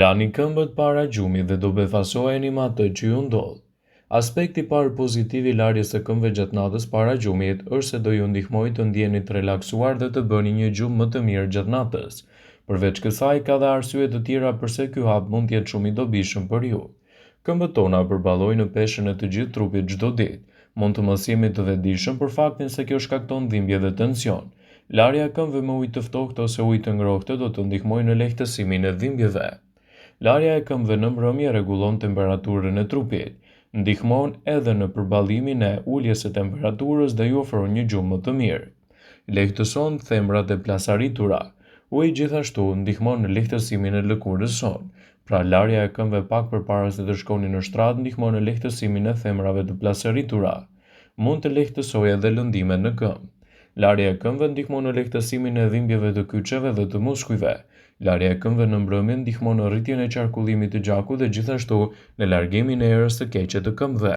Lani këmbët para gjumit dhe do befasojeni me atë që ju ndodh. Aspekti parë pozitiv i larjes së këmbëve gjatë natës para gjumit është se do ju ndihmojë të ndjeni të relaksuar dhe të bëni një gjumë më të mirë gjatë natës. Përveç kësaj, ka dhe arsye të tjera pse ky hap mund të jetë shumë i dobishëm për ju. Këmbët tona përballojnë peshën e të gjithë trupit çdo ditë. Mund të mos jemi të vetëdijshëm për faktin se kjo shkakton dhimbje dhe tension. Larja e këmbëve me ujë të ftohtë ose ujë të ngrohtë do të ndihmojë në lehtësimin e dhimbjeve. Larja e këmbëve në mbrëmje rregullon temperaturën e trupit, ndihmon edhe në përballimin e uljes së temperaturës dhe ju ofron një gjumë më të mirë. Lehtëson themrat e plasaritura. Uji gjithashtu ndihmon në lehtësimin e lëkurës son. Pra larja e këmbëve pak përpara se të shkoni në shtrat ndihmon në lehtësimin e themrave të plasaritura. Mund të lehtësojë edhe lëndimet në këmbë. Larja e këmbëve ndihmon në lehtësimin e dhimbjeve të kyçeve dhe të muskujve. Larja e këmbëve në mbrëmje ndihmon në rritjen e qarkullimit të gjakut dhe gjithashtu në largimin e erës së keqe të këmbëve.